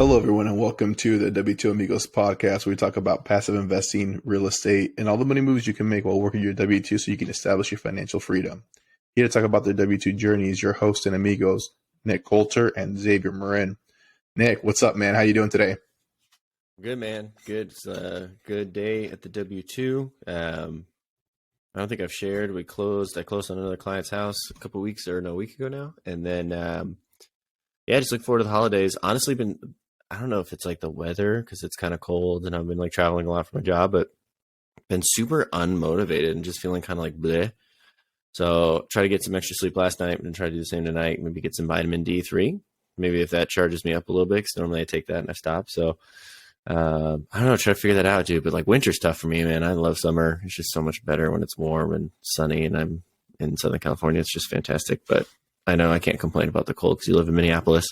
Hello, everyone, and welcome to the W2 Amigos podcast, where we talk about passive investing, real estate, and all the money moves you can make while working your W2 so you can establish your financial freedom. Here to talk about their W2 journeys, your host and amigos, Nick Coulter and Xavier Marin. Nick, what's up, man? How you doing today? Good, man. Good. It's a good day at the W2. I don't think I've shared. I closed on another client's house a week ago now. And then, just look forward to the holidays. Honestly, I don't know if it's like the weather because it's kind of cold and I've been like traveling a lot for my job, but been super unmotivated and just feeling kind of like bleh. So try to get some extra sleep last night and try to do the same tonight. Maybe get some vitamin D3. Maybe if that charges me up a little bit, because normally I take that and I stop. So I don't know, try to figure that out, dude. But like winter's tough for me, man. I love summer. It's just so much better when it's warm and sunny, and I'm in Southern California. It's just fantastic. But I know I can't complain about the cold because you live in Minneapolis.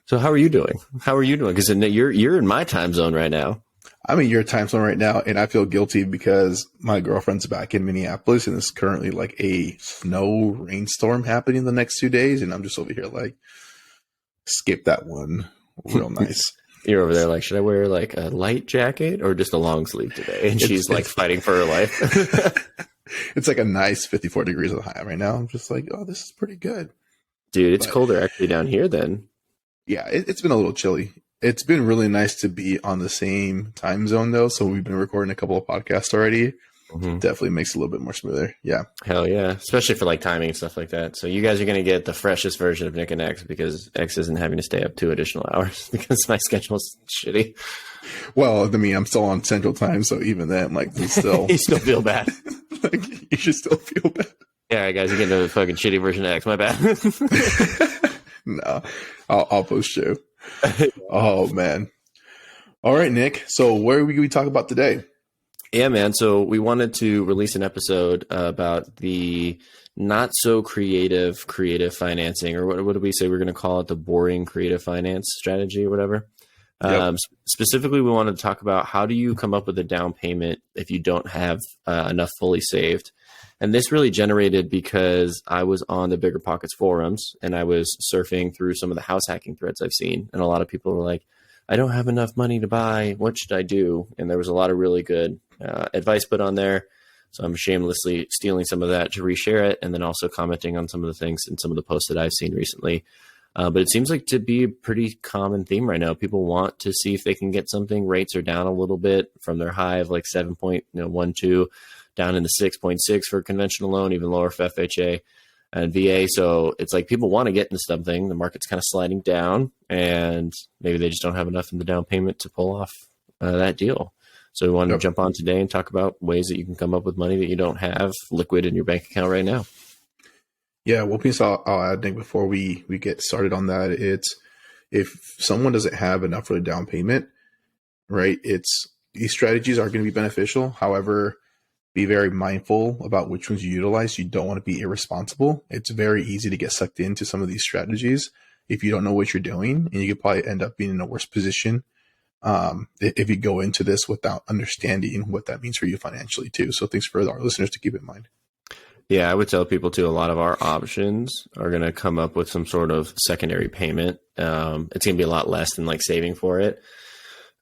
So how are you doing? Because you're in my time zone right now. I'm in your time zone right now, and I feel guilty because my girlfriend's back in Minneapolis, and it's currently like a snow rainstorm happening the next 2 days, and I'm just over here like, skip that one. Real nice. You're over there like, should I wear like a light jacket or just a long sleeve today? And she's like fighting for her life. It's like a nice 54 degrees on the high right now. I'm just like, oh, this is pretty good. Dude, it's colder actually down here then. Yeah, it's been a little chilly. It's been really nice to be on the same time zone, though. So we've been recording a couple of podcasts already. Mm-hmm. Definitely makes it a little bit more smoother. Yeah. Hell yeah. Especially for like timing and stuff like that. So you guys are going to get the freshest version of Nick and X because X isn't having to stay up 2 additional hours because my schedule's shitty. Well, I mean, I'm still on Central Time. So even then, like, you still feel bad. Like, you should still feel bad. Yeah, guys, you're getting a fucking shitty version of X. My bad. No, I'll post you. Oh, man. All right, Nick. So where are we going to talk about today? Yeah, man. So we wanted to release an episode about the not so creative financing, or what do we say? We're going to call it the boring creative finance strategy or whatever. Yep. Specifically, we wanted to talk about how do you come up with a down payment if you don't have enough fully saved. And this really generated because I was on the Bigger Pockets forums and I was surfing through some of the house hacking threads I've seen. And a lot of people were like, I don't have enough money to buy. What should I do? And there was a lot of really good advice put on there. So I'm shamelessly stealing some of that to reshare it and then also commenting on some of the things in some of the posts that I've seen recently. But it seems like to be a pretty common theme right now. People want to see if they can get something. Rates are down a little bit from their high of like 7.12 down into 6.6 for a conventional loan, even lower for FHA and VA. So it's like people want to get into something. The market's kind of sliding down and maybe they just don't have enough in the down payment to pull off that deal. So we wanted to jump on today and talk about ways that you can come up with money that you don't have liquid in your bank account right now. Yeah, one piece I'll add, Nick, before we get started on that, it's if someone doesn't have enough for the down payment, right, these strategies are going to be beneficial. However, be very mindful about which ones you utilize. You don't want to be irresponsible. It's very easy to get sucked into some of these strategies if you don't know what you're doing, and you could probably end up being in a worse position if you go into this without understanding what that means for you financially too. So things for our listeners to keep in mind. Yeah, I would tell people too, a lot of our options are going to come up with some sort of secondary payment. It's going to be a lot less than like saving for it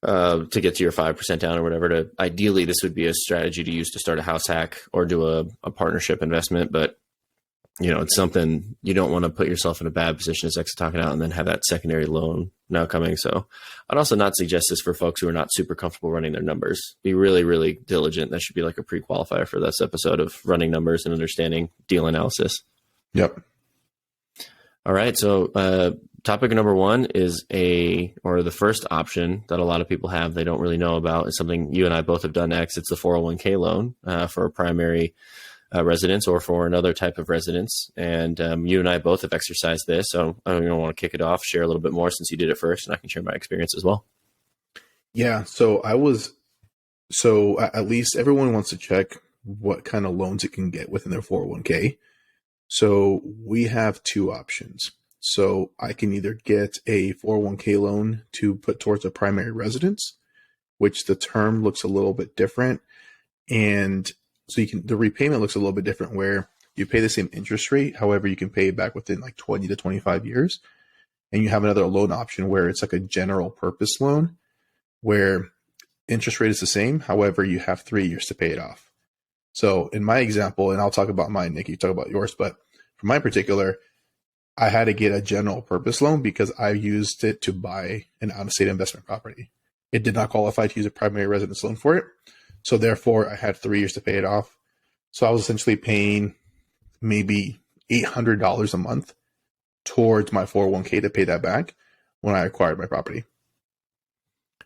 to get to your 5% down or whatever. Ideally, this would be a strategy to use to start a house hack or do a partnership investment. But, you know, it's something you don't want to put yourself in a bad position as X talking out and then have that secondary loan now coming. So I'd also not suggest this for folks who are not super comfortable running their numbers. Be really, really diligent. That should be like a pre-qualifier for this episode of running numbers and understanding deal analysis. Yep. All right. So topic number one is the first option that a lot of people have they don't really know about is something you and I both have done, X. It's the 401k loan for a primary residence or for another type of residence. And you and I both have exercised this. So I don't want to kick it off, share a little bit more since you did it first, and I can share my experience as well. Yeah. So at least everyone wants to check what kind of loans it can get within their 401k. So we have two options. So I can either get a 401k loan to put towards a primary residence, which the term looks a little bit different. And so the repayment looks a little bit different where you pay the same interest rate. However, you can pay it back within like 20 to 25 years. and you have another loan option where it's like a general purpose loan where interest rate is the same. However, you have 3 years to pay it off. So in my example, and I'll talk about mine, Nick, you talk about yours, but for my particular, I had to get a general purpose loan because I used it to buy an out-of-state investment property. It did not qualify to use a primary residence loan for it. So therefore, I had 3 years to pay it off. So I was essentially paying maybe $800 a month towards my 401k to pay that back when I acquired my property.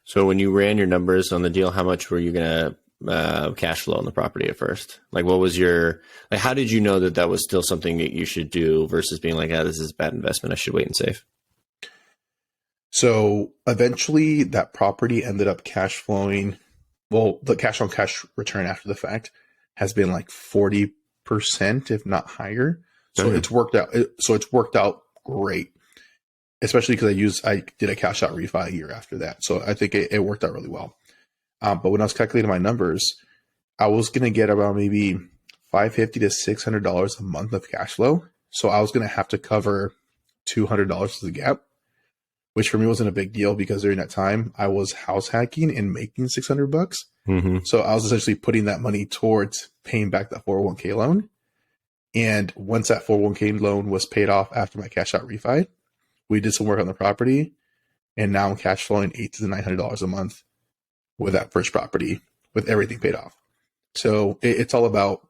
So when you ran your numbers on the deal, how much were you going to cash flow on the property at first? Like, what was your, like, how did you know that that was still something that you should do versus being like, this is a bad investment, I should wait and save? So eventually that property ended up cash flowing. Well, the cash on cash return after the fact has been like 40%, if not higher. So it's worked out. It's worked out great, especially because I did a cash out refi a year after that. So I think it worked out really well. But when I was calculating my numbers, I was going to get around maybe $550 to $600 a month of cash flow. So I was going to have to cover $200 as the gap, which for me wasn't a big deal because during that time I was house hacking and making $600. Mm-hmm. So I was essentially putting that money towards paying back that 401k loan. And once that 401k loan was paid off after my cash out refi, we did some work on the property, and now I'm cash flowing $800 to $900 a month with that first property, with everything paid off. So it's all about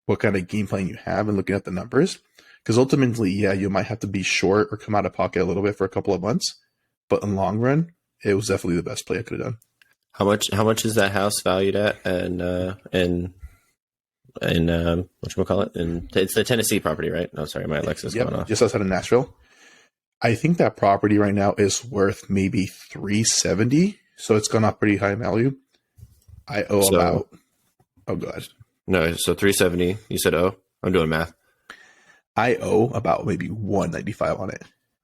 what kind of game plan you have and looking at the numbers. Because ultimately, yeah, you might have to be short or come out of pocket a little bit for a couple of months, but in the long run, it was definitely the best play I could have done. How much is that house valued at? And whatchamacallit? And it's the Tennessee property, right? Oh, sorry, my Alexa's going off. Just outside of Nashville. I think that property right now is worth maybe $370. So it's gone up pretty high in value. I owe about, oh god. No, so 370. You said I'm doing math. I owe about maybe $195 on it.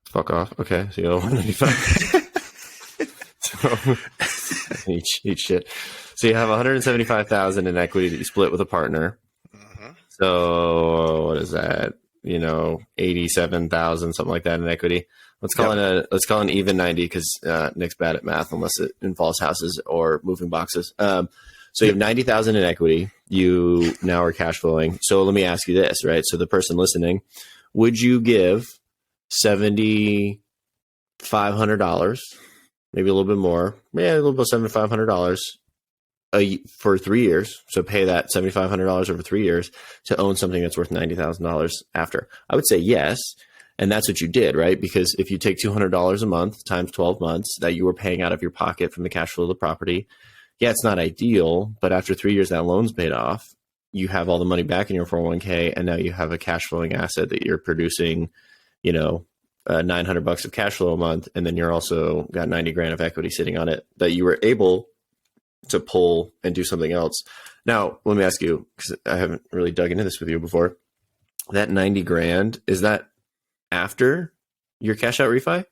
Fuck off. Okay, so you owe $195. So each shit. So you have $175,000 in equity that you split with a partner. Mm-hmm. So what is that? 87,000, something like that in equity. Let's call it an even 90 because Nick's bad at math unless it involves houses or moving boxes. So you have 90,000 in equity. You now are cash flowing. So let me ask you this, right? So the person listening, would you give $7,500, maybe a little bit more, a little bit $7,500 for 3 years? So pay that $7,500 over 3 years to own something that's worth $90,000 after. I would say yes. And that's what you did, right? Because if you take $200 a month times 12 months that you were paying out of your pocket from the cash flow of the property, yeah, it's not ideal, but after 3 years that loan's paid off, you have all the money back in your 401k, and now you have a cash flowing asset that you're producing, $900 of cash flow a month, and then you're also got 90 grand of equity sitting on it that you were able to pull and do something else. Now, let me ask you, because I haven't really dug into this with you before, that 90 grand, is that after your cash out refi?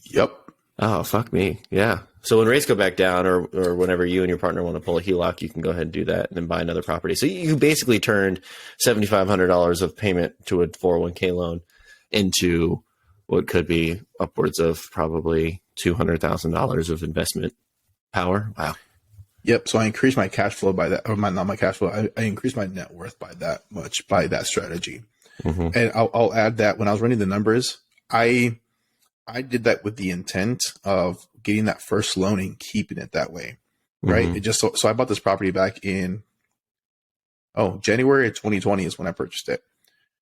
Yep. Oh, fuck me. Yeah. So when rates go back down or whenever you and your partner want to pull a HELOC, you can go ahead and do that and then buy another property. So you basically turned $7,500 of payment to a 401k loan into what could be upwards of probably $200,000 of investment power. Wow. Yep. So I increased my cash flow by that, or not my cash flow. I increased my net worth by that much by that strategy. Mm-hmm. And I'll add that when I was running the numbers, I did that with the intent of getting that first loan and keeping it that way, right? Mm-hmm. It just so I bought this property back in January of 2020 is when I purchased it.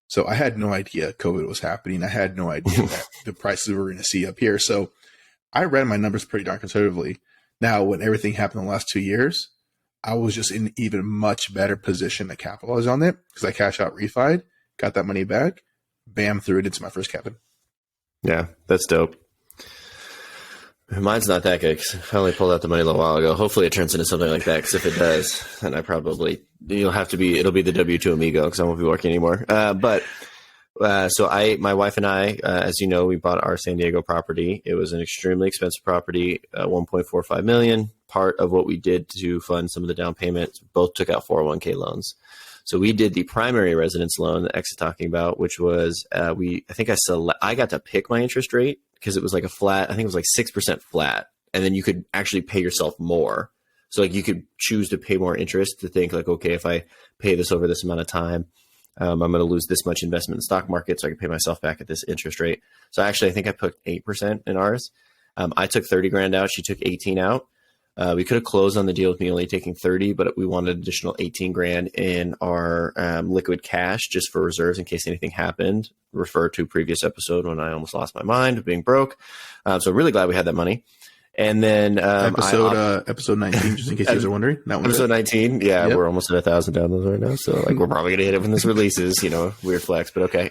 So I had no idea COVID was happening. I had no idea that the prices we were going to see up here. So I ran my numbers pretty darn conservatively. Now, when everything happened in the last 2 years, I was just in even much better position to capitalize on it because I cash out refied, got that money back, bam, threw it into my first cabin. Yeah, that's dope. Mine's not that good because I only pulled out the money a little while ago. Hopefully it turns into something like that, because if it does, then it'll be the W2 Amigo because I won't be working anymore. So my wife and I, as you know, we bought our San Diego property. It was an extremely expensive property, $1.45 million. Part of what we did to fund some of the down payments, both took out 401k loans. So we did the primary residence loan that X is talking about, which was I got to pick my interest rate because it was like a flat. I think it was like 6% flat, and then you could actually pay yourself more. So like you could choose to pay more interest to think like, okay, if I pay this over this amount of time, I'm going to lose this much investment in the stock market, so I can pay myself back at this interest rate. So actually, I think I put 8% in ours. I took 30 grand out. She took 18 out. We could have closed on the deal with me only taking 30, but we wanted additional 18 grand in our liquid cash just for reserves in case anything happened. Refer to previous episode when I almost lost my mind of being broke. So really glad we had that money. And then episode 19, just in case you guys are wondering. That one episode 19, yeah, yep. We're almost at 1,000 downloads right now. So like we're probably gonna hit it when this releases. Weird flex, but okay.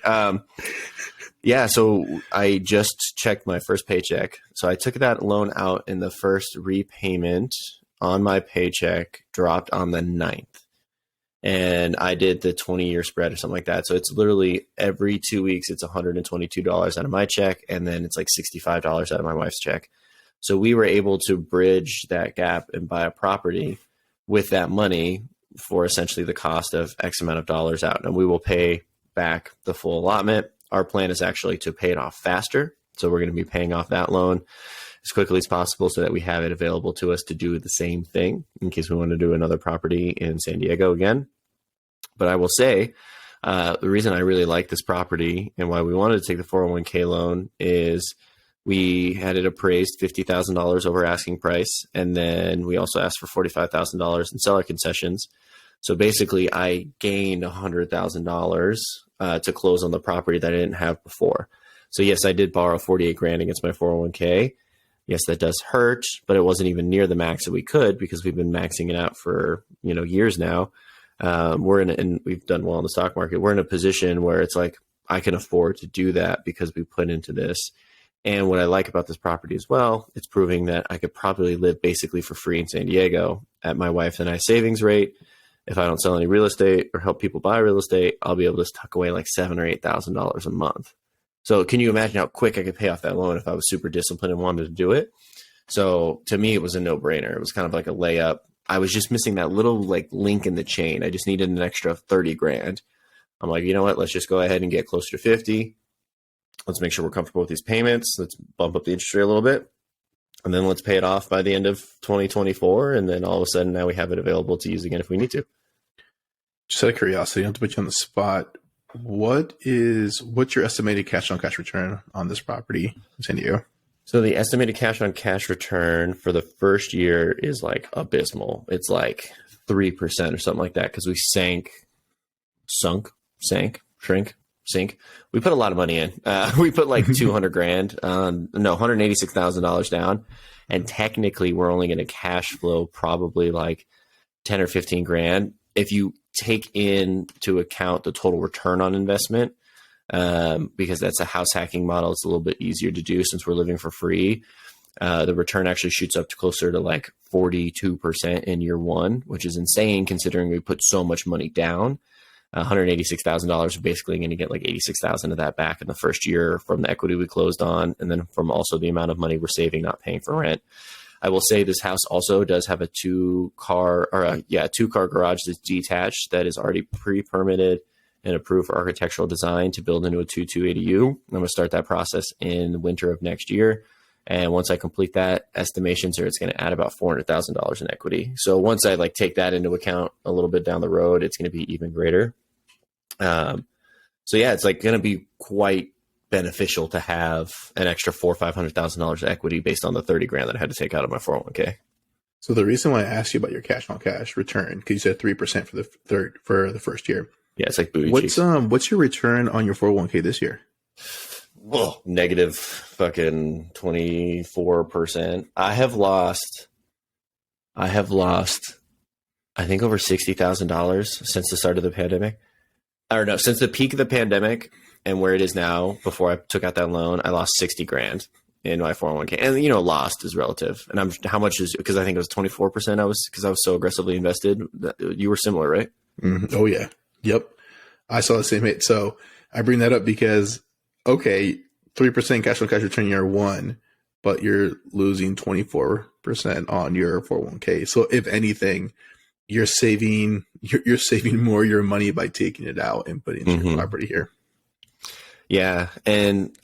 Yeah, so I just checked my first paycheck. So I took that loan out, and the first repayment on my paycheck dropped on the 9th. And I did the 20-year spread or something like that. So it's literally every 2 weeks, it's $122 out of my check, and then it's like $65 out of my wife's check. So we were able to bridge that gap and buy a property with that money for essentially the cost of X amount of dollars out. And we will pay back the full allotment. Our plan is actually to pay it off faster. So we're going to be paying off that loan as quickly as possible so that we have it available to us to do the same thing in case we want to do another property in San Diego again. But I will say the reason I really like this property and why we wanted to take the 401k loan is we had it appraised $50,000 over asking price. And then we also asked for $45,000 in seller concessions. So basically I gained $100,000 to close on the property that I didn't have before. So yes, I did borrow 48 grand against my 401k. Yes, that does hurt, but it wasn't even near the max that we could because we've been maxing it out for, years now. And we've done well in the stock market. We're in a position where it's like, I can afford to do that because we put into this. And what I like about this property as well, it's proving that I could probably live basically for free in San Diego at my wife and I savings rate. If I don't sell any real estate or help people buy real estate, I'll be able to tuck away like $7,000 or $8,000 a month. So can you imagine how quick I could pay off that loan if I was super disciplined and wanted to do it? So to me, it was a no-brainer. It was kind of like a layup. I was just missing that little like link in the chain. I just needed an extra 30 grand. I'm like, you know what? Let's just go ahead and get closer to 50. Let's make sure we're comfortable with these payments. Let's bump up the interest rate a little bit. And then let's pay it off by the end of 2024. And then all of a sudden now we have it available to use again if we need to. Just out of curiosity, not to put you on the spot, what's your estimated cash on cash return on this property in San Diego? So the estimated cash on cash return for the first year is like abysmal. It's like 3% or something like that because we sink. We put a lot of money in. We put like 200 grand, $186,000 down. And technically we're only going to cash flow probably like 10 or 15 grand. If you take into account the total return on investment, because that's a house hacking model, it's a little bit easier to do since we're living for free. The return actually shoots up to closer to like 42% in year one, which is insane considering we put so much money down. $186,000, basically going to get like 86,000 of that back in the first year from the equity we closed on, and then from also the amount of money we're saving not paying for rent. I will say this house also does have a two-car garage that's detached that is already pre-permitted and approved for architectural design to build into a 2.2 ADU. I'm going to start that process in the winter of next year. And once I complete that, estimations are it's going to add about $400,000 in equity. So once I like take that into account a little bit down the road, it's going to be even greater. So yeah, it's like going to be quite beneficial to have an extra $400,000 or $500,000 of equity based on the 30 grand that I had to take out of my 401k. So the reason why I asked you about your cash on cash return, because you said 3% for the first year. Yeah, it's like booty cheeks. What's your return on your 401k this year? Well, negative fucking 24%. I have lost, I think over $60,000 since the start of the pandemic. Or no, since the peak of the pandemic and where it is now, before I took out that loan, I lost 60 grand in my 401k. And, lost is relative. And how much is, because I think it was 24% because I was so aggressively invested. You were similar, right? Mm-hmm. Oh, yeah. Yep. I saw the same hit. So I bring that up because, okay, 3% cash on cash return year one, but you're losing 24% on your 401k. So if anything, you're saving, you're saving more of your money by taking it out and putting it into your property here. Yeah, and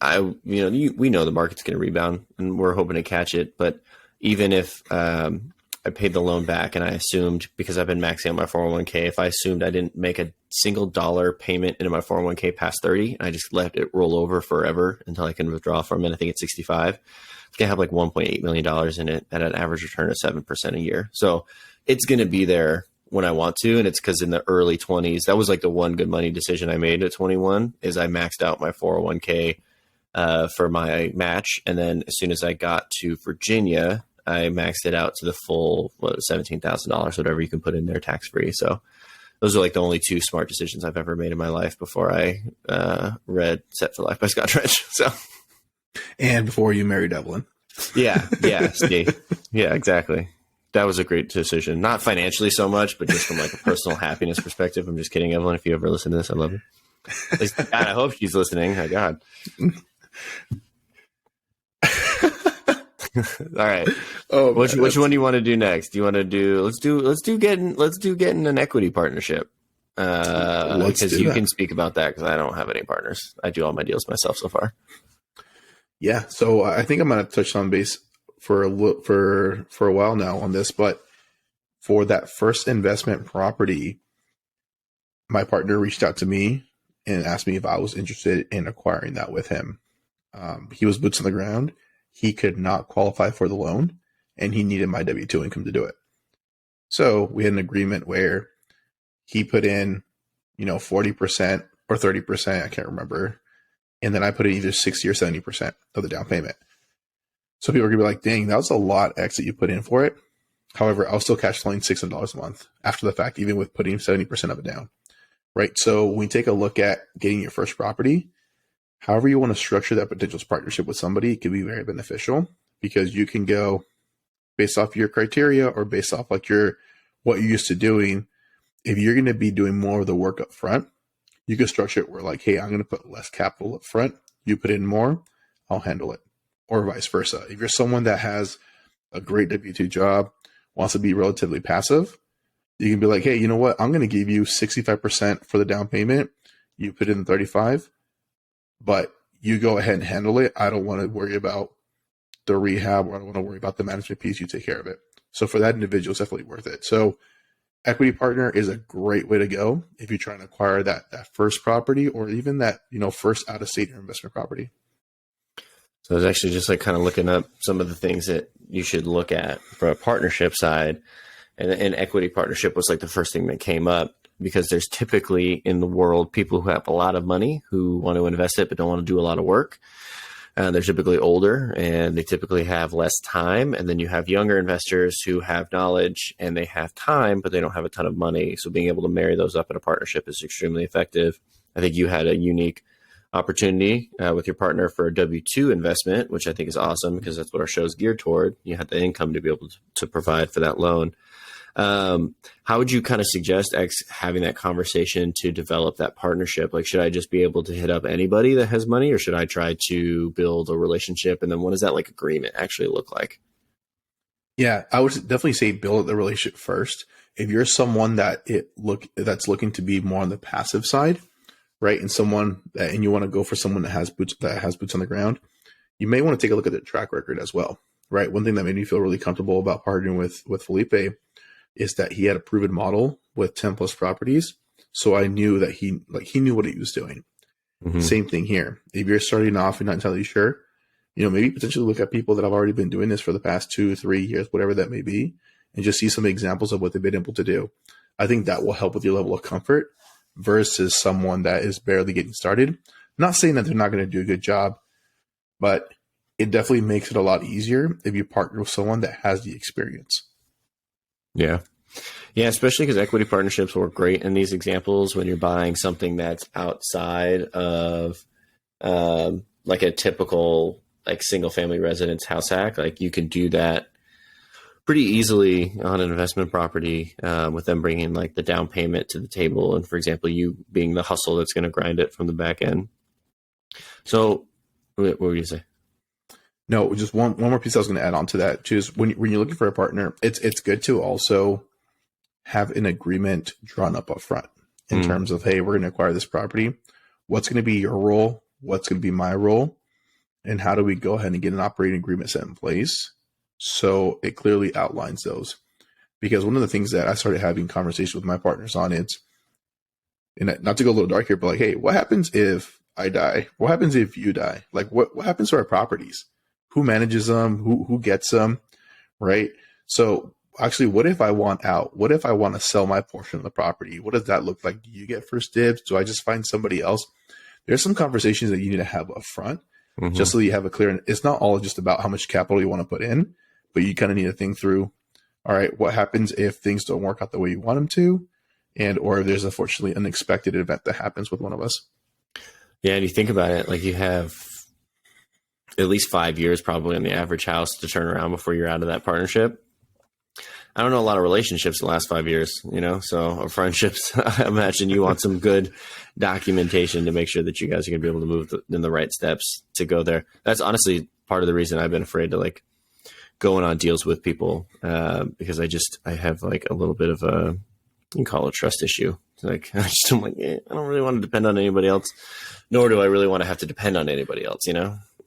we know the market's going to rebound, and we're hoping to catch it. But even if I paid the loan back, and I assumed, because I've been maxing out my 401k, if I assumed I didn't make a single dollar payment into my 401k past 30, and I just let it roll over forever until I can withdraw from it, I think it's 65. It's going to have like $1.8 million in it at an average return of 7% a year. So it's going to be there when I want to. And it's because in the early 20s, that was like the one good money decision I made at 21, is I maxed out my 401k for my match. And then as soon as I got to Virginia, I maxed it out to the full, $17,000, whatever you can put in there tax free. So those are like the only two smart decisions I've ever made in my life before I read Set for Life by Scott Trench. So, and before you married Evelyn. Yeah, see, yeah, exactly. That was a great decision. Not financially so much, but just from like a personal happiness perspective. I'm just kidding, Evelyn. If you ever listen to this, I love you. At least, God, I hope she's listening. My God. All right. Oh, which one do you want to do next? Do you want to do? Let's do getting an equity partnership. Because you can speak about that, because I don't have any partners. I do all my deals myself so far. Yeah. So I think I'm going to touch on base for a while now on this, but for that first investment property, my partner reached out to me and asked me if I was interested in acquiring that with him. He was boots on the ground. He could not qualify for the loan, and he needed my W-2 income to do it. So we had an agreement where he put in, 40% or 30%, I can't remember. And then I put in either 60 or 70% of the down payment. So people are going to be like, dang, that was a lot X that you put in for it. However, I was still cash flowing $600 a month after the fact, even with putting 70% of it down. Right. So when we take a look at getting your first property, however you want to structure that potential partnership with somebody, it can be very beneficial, because you can go based off your criteria or based off like what you're used to doing. If you're going to be doing more of the work up front, you can structure it where like, hey, I'm going to put less capital up front. You put in more, I'll handle it. Or vice versa. If you're someone that has a great W-2 job, wants to be relatively passive, you can be like, hey, you know what? I'm going to give you 65% for the down payment. You put in 35, but you go ahead and handle it. I don't want to worry about the rehab, or I don't want to worry about the management piece. You take care of it. So for that individual, it's definitely worth it. So equity partner is a great way to go if you're trying to acquire that first property, or even that, first out of state investment property. So I was actually just like kind of looking up some of the things that you should look at from a partnership side, and an equity partnership was like the first thing that came up, because there's typically in the world people who have a lot of money who want to invest it but don't want to do a lot of work. They're typically older, and they typically have less time. And then you have younger investors who have knowledge and they have time, but they don't have a ton of money. So being able to marry those up in a partnership is extremely effective. I think you had a unique opportunity with your partner for a W-2 investment, which I think is awesome, because that's what our show is geared toward. You have the income to be able to provide for that loan. How would you kind of suggest having that conversation to develop that partnership? Like, should I just be able to hit up anybody that has money, or should I try to build a relationship? And then what does that like agreement actually look like? Yeah, I would definitely say build the relationship first. If you're someone that's looking to be more on the passive side, right, and you want to go for someone that has boots on the ground, you may want to take a look at their track record as well, right? One thing that made me feel really comfortable about partnering with Felipe is that he had a proven model with 10 plus properties. So I knew that he knew what he was doing. Mm-hmm. Same thing here. If you're starting off and not entirely sure, maybe potentially look at people that have already been doing this for the past 2-3 years, whatever that may be, and just see some examples of what they've been able to do. I think that will help with your level of comfort versus someone that is barely getting started. Not saying that they're not going to do a good job, but it definitely makes it a lot easier if you partner with someone that has the experience. Yeah. Yeah, especially because equity partnerships work great in these examples when you're buying something that's outside of like a typical like single family residence house hack. Like you can do that pretty easily on an investment property with them bringing like the down payment to the table. And for example, you being the hustle that's going to grind it from the back end. So what were you say? No, just one more piece I was going to add on to that, too, is when you're looking for a partner, it's good to also have an agreement drawn up front in terms of, hey, we're going to acquire this property. What's going to be your role? What's going to be my role? And how do we go ahead and get an operating agreement set in place so it clearly outlines those? Because one of the things that I started having conversations with my partners on is, and not to go a little dark here, but like, hey, what happens if I die? What happens if you die? Like, what happens to our properties? Who manages them? Who gets them? Right? So actually, what if I want out? What if I want to sell my portion of the property? What does that look like? Do you get first dibs? Do I just find somebody else? There's some conversations that you need to have up front, just so you have a clear, it's not all just about how much capital you want to put in, but you kind of need to think through, all right, what happens if things don't work out the way you want them to? And, or if there's unfortunately unexpected event that happens with one of us. Yeah. And you think about it, like you have at least 5 years probably on the average house to turn around before you're out of that partnership. I don't know a lot of relationships the last 5 years, or friendships. I imagine you want some good documentation to make sure that you guys are going to be able to move in the right steps to go there. That's honestly part of the reason I've been afraid to like going on deals with people, because I have like a little bit of a, you can call it a trust issue. Like, I'm like, I don't really want to depend on anybody else, nor do I really want to have to depend on anybody else,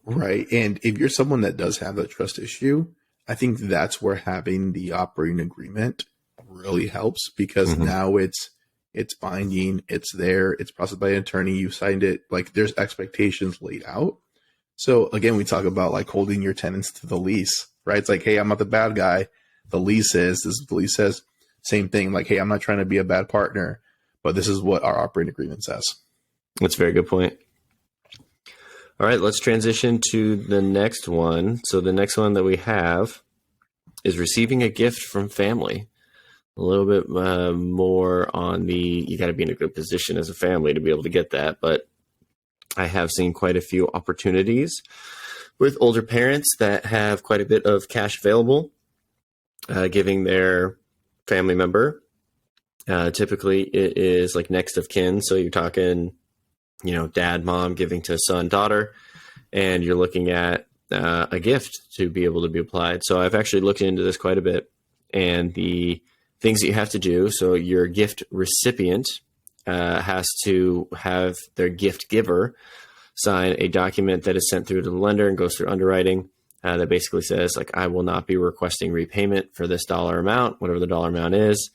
Right. And if you're someone that does have that trust issue, I think that's where having the operating agreement really helps, because now it's binding, it's there, it's processed by an attorney, you signed it, like there's expectations laid out. So again, we talk about like holding your tenants to the lease, right? It's like, hey, I'm not the bad guy. The lease says, same thing. Like, hey, I'm not trying to be a bad partner, but this is what our operating agreement says. That's a very good point. All right, let's transition to the next one. So the next one that we have is receiving a gift from family. A little bit more on you got to be in a good position as a family to be able to get that. But I have seen quite a few opportunities with older parents that have quite a bit of cash available, giving their family member. Typically, it is like next of kin. So you're talking, dad, mom giving to son, daughter, and you're looking at a gift to be able to be applied. So I've actually looked into this quite a bit, and the things that you have to do. So your gift recipient has to have their gift giver sign a document that is sent through to the lender and goes through underwriting. That basically says, like, I will not be requesting repayment for this dollar amount, whatever the dollar amount is,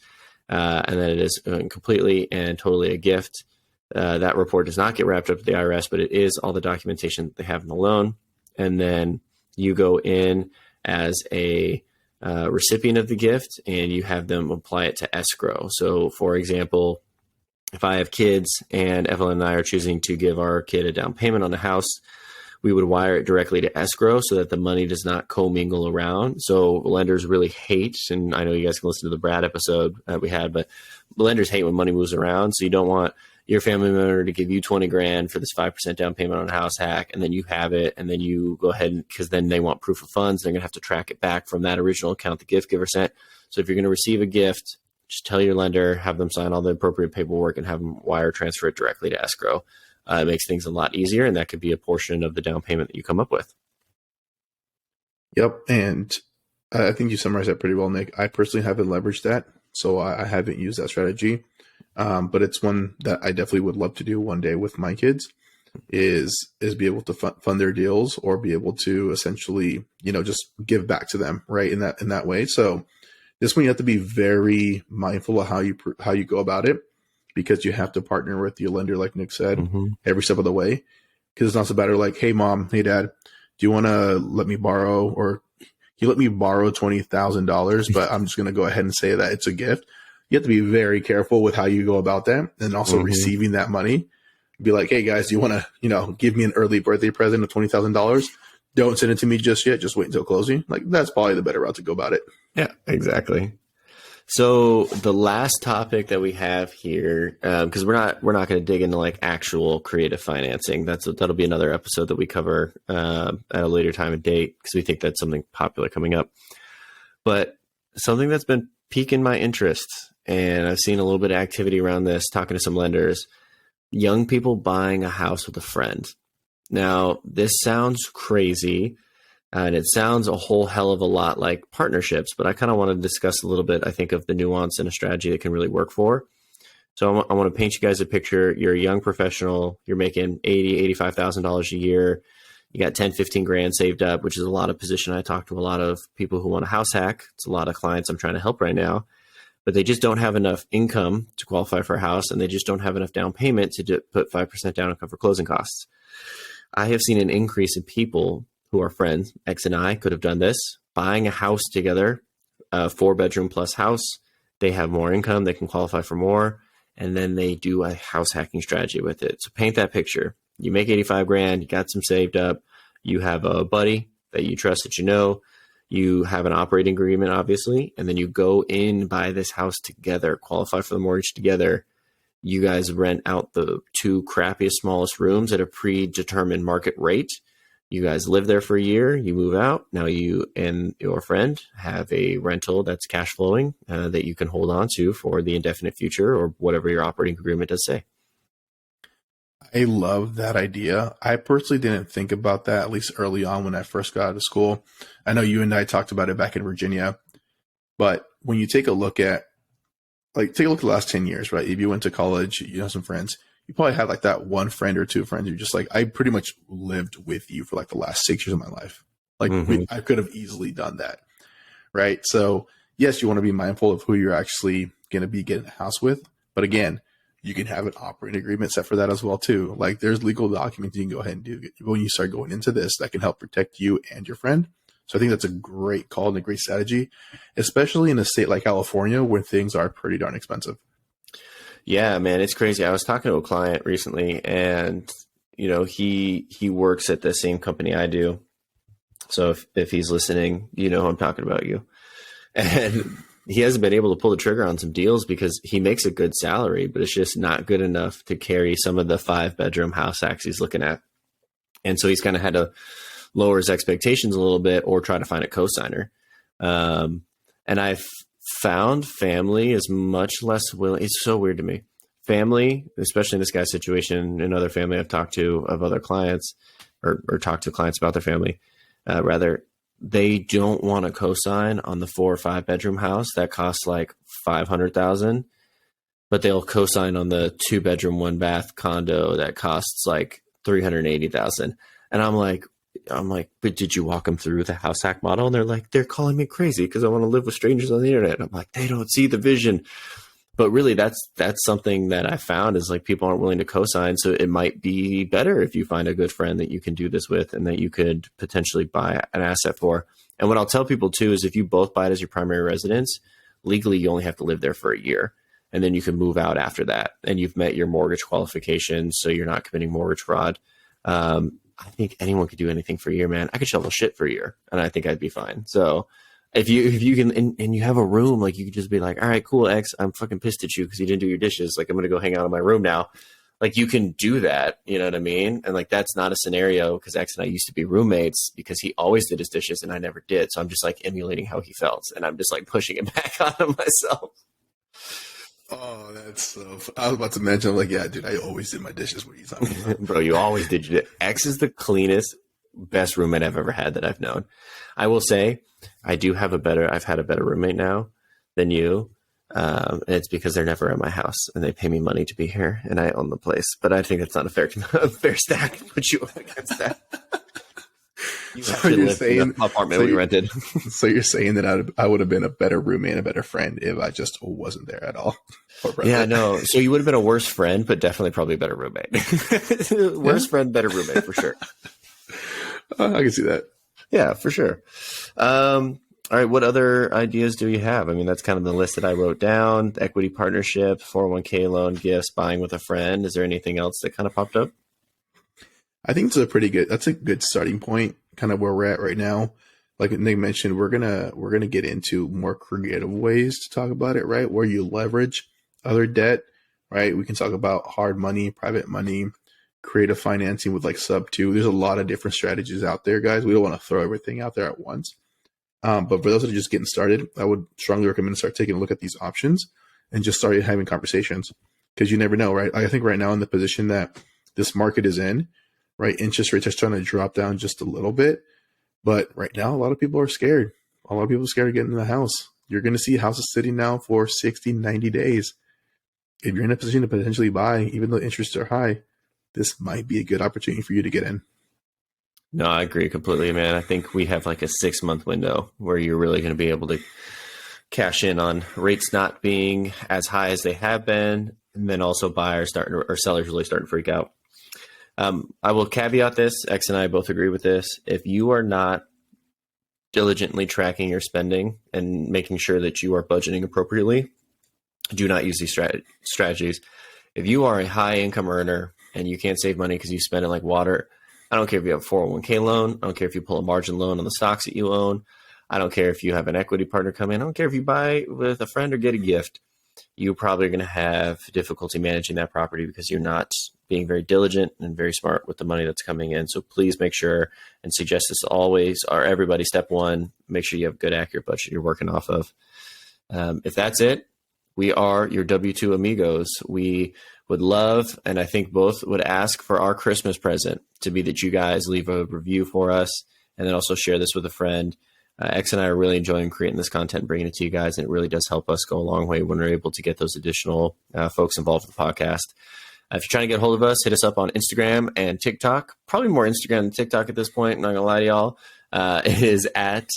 and that it is completely and totally a gift. That report does not get wrapped up to the IRS, but it is all the documentation that they have in the loan. And then you go in as a recipient of the gift, and you have them apply it to escrow. So, for example, if I have kids and Evelyn and I are choosing to give our kid a down payment on a house, we would wire it directly to escrow so that the money does not commingle around. So lenders really hate, and I know you guys can listen to the Brad episode that we had, but lenders hate when money moves around. So you don't want your family member to give you 20 grand for this 5% down payment on a house hack, and then you have it, and then you go ahead because then they want proof of funds. They're going to have to track it back from that original account the gift giver sent. So if you're going to receive a gift, just tell your lender, have them sign all the appropriate paperwork, and have them wire transfer it directly to escrow. It makes things a lot easier, and that could be a portion of the down payment that you come up with. Yep, and I think you summarized that pretty well, Nick. I personally haven't leveraged that, so I haven't used that strategy. But it's one that I definitely would love to do one day with my kids, is be able to fund their deals, or be able to essentially, just give back to them, right, in that way. So this one, you have to be very mindful of how you go about it, because you have to partner with your lender, like Nick said, every step of the way. Because it's not so bad like, hey, mom, hey, dad, do you want to let me borrow, or you let me borrow $20,000, but I'm just going to go ahead and say that it's a gift. You have to be very careful with how you go about that, and also receiving that money. Be like, hey, guys, do you want to, give me an early birthday present of $20,000? Don't send it to me just yet. Just wait until closing. Like, that's probably the better route to go about it. Yeah, exactly. So the last topic that we have here, because we're not going to dig into like actual creative financing. That'll be another episode that we cover at a later time and date, because we think that's something popular coming up. But something that's been piquing my interest, and I've seen a little bit of activity around this, talking to some lenders, young people buying a house with a friend. Now, this sounds crazy, And it sounds a whole hell of a lot like partnerships, but I kind of want to discuss a little bit, I think, of the nuance and a strategy that can really work for. So I want to paint you guys a picture. You're a young professional. You're making $85,000 a year. You got 10, 15 grand saved up, which is a lot of position. I talk to a lot of people who want a house hack. It's a lot of clients I'm trying to help right now, but they just don't have enough income to qualify for a house, and they just don't have enough down payment to put 5% down and cover closing costs. I have seen an increase in people who are friends. X and I could have done this, buying a house together, a 4-bedroom plus house. They have more income. They can qualify for more. And then they do a house hacking strategy with it. So paint that picture. You make 85 grand, you got some saved up. You have a buddy that you trust that you know. You have an operating agreement, obviously. And then you go in, buy this house together, qualify for the mortgage together. You guys rent out the 2 crappiest, smallest rooms at a predetermined market rate. You guys live there for a year, you move out. Now you and your friend have a rental that's cash flowing that you can hold on to for the indefinite future or whatever your operating agreement does say. I love that idea. I personally didn't think about that, at least early on when I first got out of school. I know you and I talked about it back in Virginia, but when you take a look at the last 10 years, right? If you went to college, you know, some friends, you probably had like that one friend or 2 friends who just like, I pretty much lived with you for like the last 6 years of my life. Like I could have easily done that. Right. So yes, you want to be mindful of who you're actually going to be getting a house with. But again, you can have an operating agreement set for that as well too. Like there's legal documents you can go ahead and do when you start going into this that can help protect you and your friend. So I think that's a great call and a great strategy, especially in a state like California where things are pretty darn expensive. Yeah, man, it's crazy. I was talking to a client recently, and you know, he works at the same company I do. So if he's listening, you know, I'm talking about you. And he hasn't been able to pull the trigger on some deals because he makes a good salary, but it's just not good enough to carry some of the 5-bedroom house hacks he's looking at. And so he's kind of had to lower his expectations a little bit or try to find a cosigner. And I've found family is much less willing. It's so weird to me. Family, especially in this guy's situation, and other family I've talked to of other clients or talked to clients about their family, rather, they don't want to co-sign on the 4 or 5-bedroom house that costs like $500,000, but they'll co-sign on the 2-bedroom, 1-bath condo that costs like $380,000. And I'm like, but did you walk them through the house hack model? And they're like, they're calling me crazy because I want to live with strangers on the internet. And I'm like, they don't see the vision. But really, that's something that I found is like people aren't willing to co-sign. So it might be better if you find a good friend that you can do this with and that you could potentially buy an asset for. And what I'll tell people too is if you both buy it as your primary residence, legally you only have to live there for a year. And then you can move out after that. And you've met your mortgage qualifications, so you're not committing mortgage fraud. I think anyone could do anything for a year, man. I could shovel shit for a year and I think I'd be fine. So if you can, and you have a room, like you could just be like, all right, cool, X, I'm fucking pissed at you because you didn't do your dishes. Like I'm going to go hang out in my room now. Like you can do that. You know what I mean? And like, that's not a scenario because X and I used to be roommates because he always did his dishes and I never did. So I'm just like emulating how he felt. And I'm just like pushing it back on him myself. Oh, that's so. I was about to mention, like, yeah, dude, I always did my dishes. What are you talking about? Bro, you always did your X is the cleanest, best roommate I've ever had that I've known. I will say, I've had a better roommate now than you. And it's because they're never at my house and they pay me money to be here and I own the place. But I think that's not a fair stack to put you up against that. So you're saying in the apartment we rented. So you're saying that I would have been a better roommate and a better friend if I just wasn't there at all. Yeah, no. So you would have been a worse friend, but definitely probably a better roommate. Worse friend, better roommate for sure. I can see that. Yeah, for sure. All right. What other ideas do you have? I mean, that's kind of the list that I wrote down. Equity partnership, 401k loan, gifts, buying with a friend. Is there anything else that kind of popped up? I think that's a good starting point, kind of where we're at right now. Like Nick mentioned, we're gonna get into more creative ways to talk about it, right? Where you leverage other debt, right? We can talk about hard money, private money, creative financing with like sub 2. There's a lot of different strategies out there, guys. We don't want to throw everything out there at once. But for those that are just getting started, I would strongly recommend start taking a look at these options and just start having conversations because you never know, right? I think right now in the position that this market is in, right, interest rates are starting to drop down just a little bit. But right now, a lot of people are scared. A lot of people are scared of getting in the house. You're going to see houses sitting now for 60, 90 days. If you're in a position to potentially buy, even though interests are high, this might be a good opportunity for you to get in. No, I agree completely, man. I think we have like a 6-month window where you're really going to be able to cash in on rates not being as high as they have been, and then also buyers starting or sellers really starting to freak out. I will caveat this. X and I both agree with this. If you are not diligently tracking your spending and making sure that you are budgeting appropriately, do not use these strategies. If you are a high income earner and you can't save money because you spend it like water, I don't care if you have a 401k loan. I don't care if you pull a margin loan on the stocks that you own. I don't care if you have an equity partner come in. I don't care if you buy with a friend or get a gift. You're probably going to have difficulty managing that property because you're not being very diligent and very smart with the money that's coming in. So please make sure, and suggest this always, or everybody, step one, make sure you have a good, accurate budget you're working off of. If that's it, we are your W2 amigos. We would love, and I think both would ask for our Christmas present to be that you guys leave a review for us and then also share this with a friend. X and I are really enjoying creating this content and bringing it to you guys, and it really does help us go a long way when we're able to get those additional folks involved with the podcast. If you're trying to get a hold of us, hit us up on Instagram and TikTok. Probably more Instagram than TikTok at this point. I'm not going to lie to y'all. It is at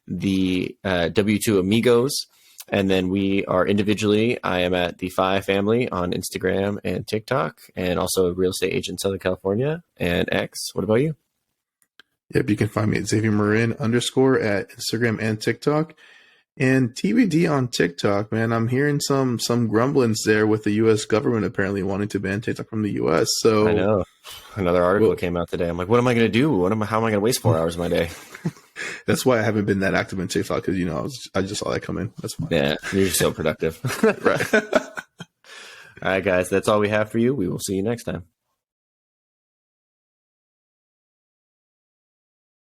the W2 Amigos. And then we are individually, I am at the Fi Family on Instagram and TikTok, and also a real estate agent in Southern California. And X, what about you? Yep, you can find me at Xavier Marin _ at Instagram and TikTok. And TBD on TikTok, man, I'm hearing some grumblings there with the U.S. government apparently wanting to ban TikTok from the U.S. So I know. Another article came out today. I'm like, what am I going to do? How am I going to waste 4 hours of my day? That's why I haven't been that active in TikTok, because I just saw that come in. That's fine. Yeah, you're so productive. Right. All right, guys, that's all we have for you. We will see you next time.